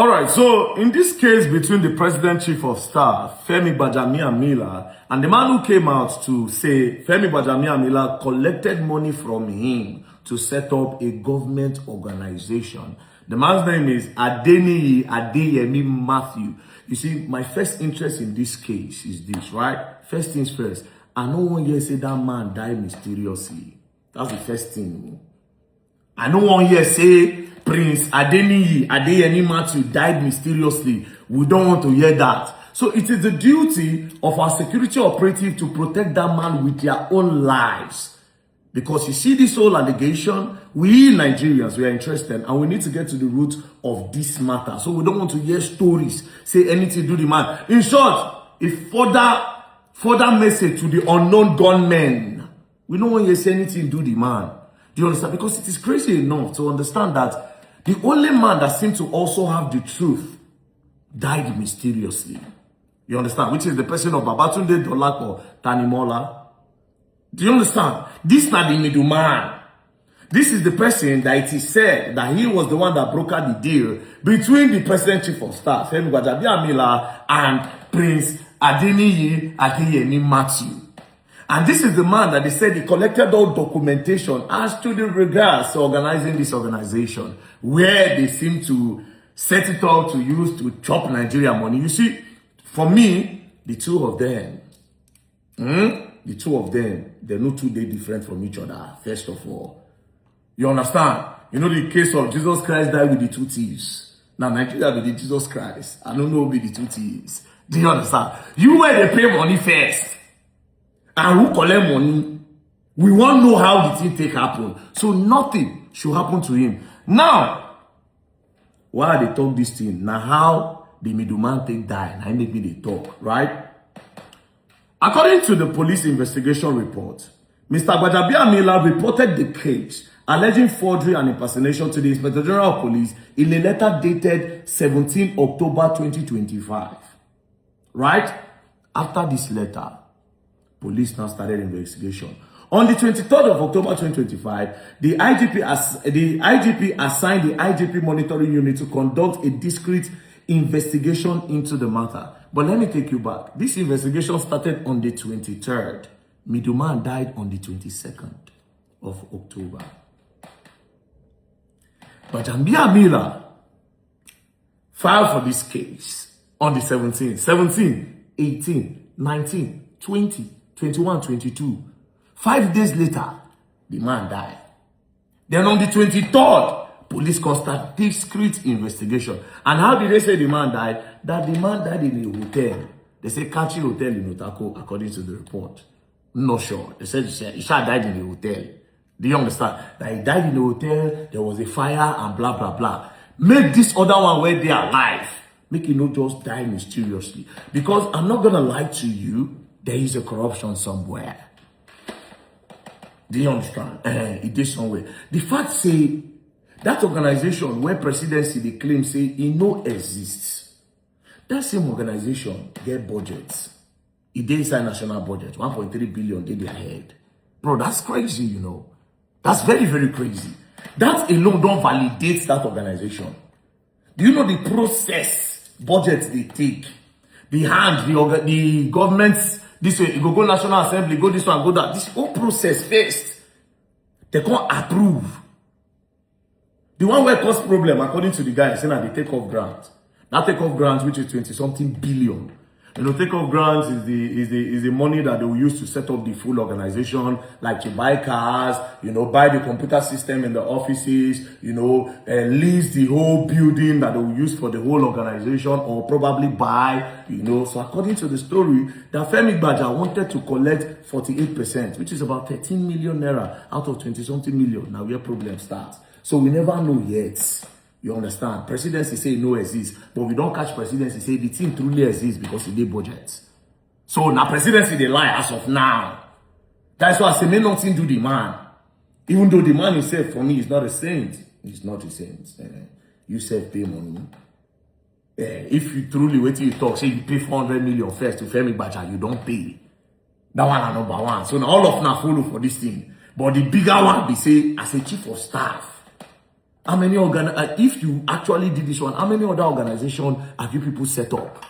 All right, so in this case between the President Chief of Staff, Femi Gbajamiamila, and the man who came out to say Femi Gbajamiamila collected money from him to set up a government organization. The man's name is Adeniyi Adeyemi Matthew. You see, my first interest in this case is this, right? First things first, I no one here say that man died mysteriously. That's the first thing. I no one here say Prince Adeniyi Adeyemi Matthew died mysteriously. We don't want to hear that. So it is the duty of our security operative to protect that man with their own lives. Because you see this whole allegation, we Nigerians, we are interested and we need to get to the root of this matter. So we don't want to hear stories, say anything to the man. In short, a further message to the unknown gunmen. We don't want to say anything to the man. Do you understand? Because it is crazy enough to understand that the only man that seemed to also have the truth died mysteriously. You understand? Which is the person of Babatunde Dolapo Tanimola. Do you understand? This is not the middleman. This is the person that it is said that he was the one that brokered the deal between the President Chief of Staff, Femi Gbajamiamila, and Prince Adeniyi Adeyemi Matthew. And this is the man that they said he collected all documentation as to the regards to organizing this organization, where they seem to set it up to use to chop Nigeria money. You see, for me, the two of them, they're not too different from each other, first of all. You understand? You know the case of Jesus Christ died with the two thieves. Now, Nigeria with the Jesus Christ. I don't know with the two thieves. Do you understand? You where they pay money first. And who collect money, we won't know how the thing take happen. So nothing should happen to him. Now, why they talk this thing? Now how the middleman take die, and I make me they talk, right? According to the police investigation report, Mr. Gbajamiamila reported the case alleging forgery and impersonation to the Inspector General of Police in a letter dated 17 October 2025. Right? After this letter, police now started investigation. On the 23rd of October 2025, the IGP assigned the IGP monitoring unit to conduct a discreet investigation into the matter. But let me take you back. This investigation started on the 23rd. Middleman died on the 22nd of October. But Gbajamiamila filed for this case on the 17th. 17, 18, 19, 20, 21, 22. 5 days later, the man died. Then on the 23rd, police conducted discreet investigation. And how did they say the man died? That the man died in a hotel. They say Kachi Hotel in Otako, according to the report. Not sure. They said he died in a hotel. Do you understand? That he died in a hotel, there was a fire and blah, blah, blah. Make this other one where they are alive. Make it not just die mysteriously. Because I'm not going to lie to you, there is a corruption somewhere. Do you understand? It is somewhere. The fact say, that organization where presidency, they claim say, it no exists. That same organization get budgets. It dey inside national budget, 1.3 billion they their head. Bro, that's crazy, you know. That's very, very crazy. That alone don't validate that organization. Do you know the process budgets they take? The hand, the government's, this way, you go National Assembly, go this one, go that. This whole process first, they can't approve. The one where cause problem, according to the guy, saying that they take off grant. That take off grant, which is 20-something billion. You know, take off grants is the money that they will use to set up the full organization, like to buy cars, you know, buy the computer system in the offices, you know, lease the whole building that they will use for the whole organization, or probably buy, you know. So according to the story, that Femi Gbaja wanted to collect 48%, which is about 13 million naira out of 20-something million. Now where problem starts. So we never know yet. You understand? Presidency say no exists, but we don't catch presidency say the thing truly exists because it did budget. So now presidency they lie as of now. That's why I say may nothing do the man. Even though the man himself for me is not a saint. He's not a saint. You self pay money. If you truly wait till you talk, say you pay 400 million first to Femi Gbaja, you don't pay. That one are number one. So now all of now follow for this thing. But the bigger one be say as a chief of staff. How many if you actually did this one, how many other organizations have you people set up?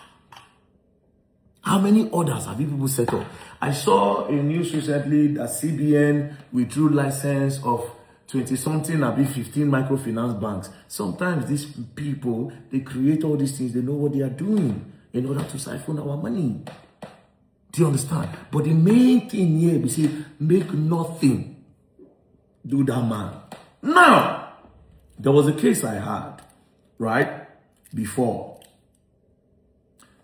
How many others have you people set up? I saw a news recently that CBN withdrew license of 20-something, maybe 15 microfinance banks. Sometimes these people, they create all these things, they know what they are doing in order to siphon our money. Do you understand? But the main thing here, we say, make nothing do that man. Now, there was a case I had, right, before.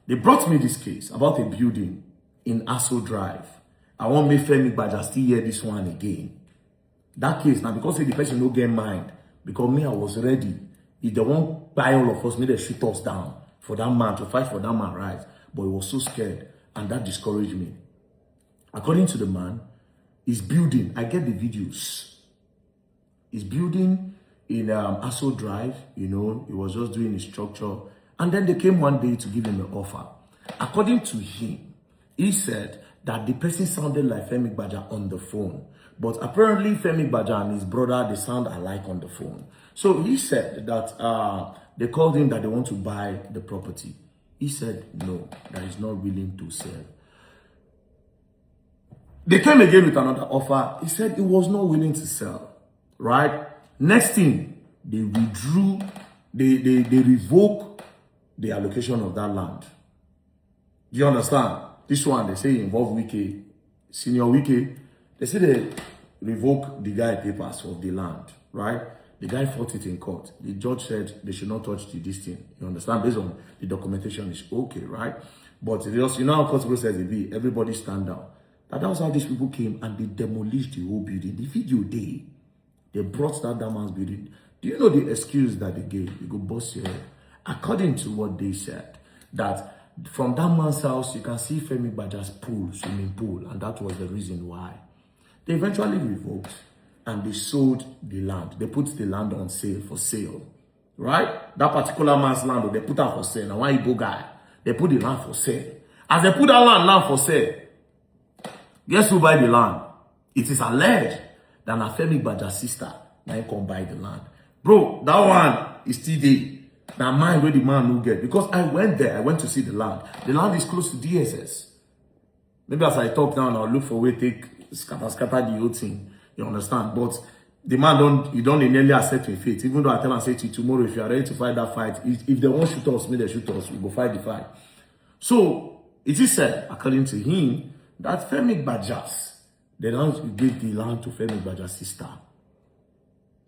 They brought me this case about a building in Aso Drive. I want me Femi Baja still hear this one again. That case, now because the person no get mind, because me, I was ready. If they won't buy all of us, me they shoot us down for that man, to fight for that man, right? But he was so scared, and that discouraged me. According to the man, he's building, I get the videos. He's building in Aso Drive, you know, he was just doing his structure. And then they came one day to give him an offer. According to him, he said that the person sounded like Femi Baja on the phone. But apparently Femi Baja and his brother, they sound alike on the phone. So he said that they called him that they want to buy the property. He said no, that he's not willing to sell. They came again with another offer. He said he was not willing to sell, right? Next thing, they withdrew, they revoked the allocation of that land. Do you understand? This one, they say involve Wike, Senior Wike. They say they revoke the guy papers of the land, right? The guy fought it in court. The judge said they should not touch this thing. You understand? Based on the documentation is okay, right? But it also, you know how court process it be, everybody stand down. That was how these people came and they demolished the whole building. The video they brought that man's building. Do you know the excuse that they gave? You go bust your head. According to what they said, that from that man's house, you can see Femi Baja's pool, swimming pool, and that was the reason why. They eventually revoked, and they sold the land. They put the land on sale, for sale, right? That particular man's land, they put out for sale. Now, one Igbo guy, they put the land for sale. As they put that land now for sale, guess who buy the land? It is alleged that na Femi Baja's sister now come buy the land. Bro, that one is still there. Now mine where the man will get. Because I went there, I went to see the land. The land is close to DSS. Maybe as I talk now, I'll look for a way to take scatter the whole thing. You understand? But the man don't nearly accept your fate. Even though I tell him, say to you, tomorrow, if you are ready to fight that fight, if they won't shoot us, maybe they shoot us, we go fight the fight. So it is said, according to him, that Femi Bajas, they don't give the land to Femi Baja's sister.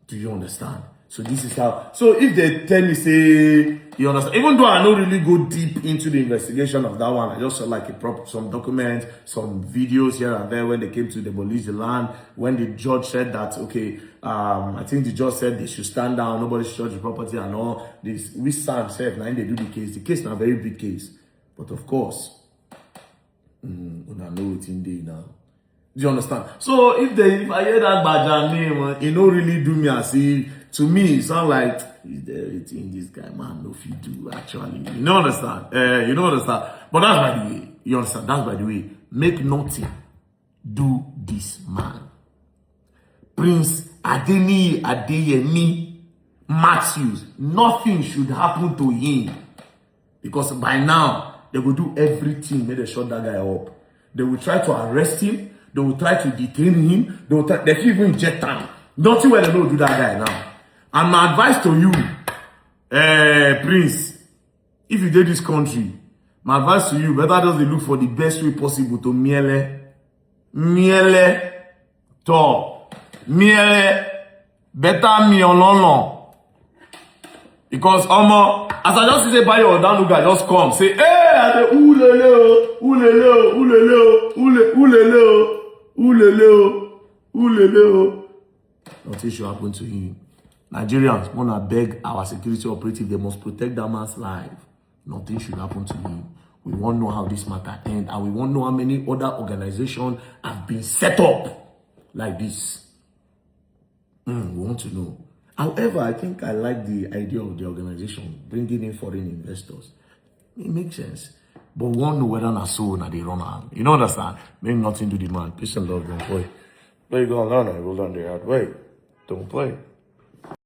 Do you understand? So this is how. So if they tell me, say, you understand, even though I don't really go deep into the investigation of that one, I just saw like some documents, some videos here and there when they came to demolish the land, when the judge said that, okay, I think the judge said they should stand down, nobody should touch the property and all this. We stand safe, now they do the case. The case is a very big case. But of course, I know it's in there now. Do you understand? So if I hear that Baja name, it don't really do me as if, to me, it sounds like, is there anything this guy, man, no fit do, actually. You don't understand? You don't understand? But that's by the way. You understand? That's by the way. Make nothing do this man. Prince Adeyemi Matthews, nothing should happen to him. Because by now, they will do everything, make they shut that guy up. They will try to arrest him. They will try to detain him. They can even inject him. Nothing where they don't do that guy now. And my advice to you, Prince, if you did this country, my advice to you, better just look for the best way possible to miele, better me on. Because as I just say by your down guy, just come say, hey, I say, nothing should happen to him. Nigerians wanna beg our security operative, they must protect that man's life. Nothing should happen to him. We won't know how this matter ends, and we won't know how many other organizations have been set up like this. We want to know. However, I think I like the idea of the organization bringing in foreign investors. It makes sense. But we won't know whether or so now they run out. You know understand? Maybe nothing to the man. Peace and love, don't play. There you go, learn it. We'll learn the hard way. Don't play.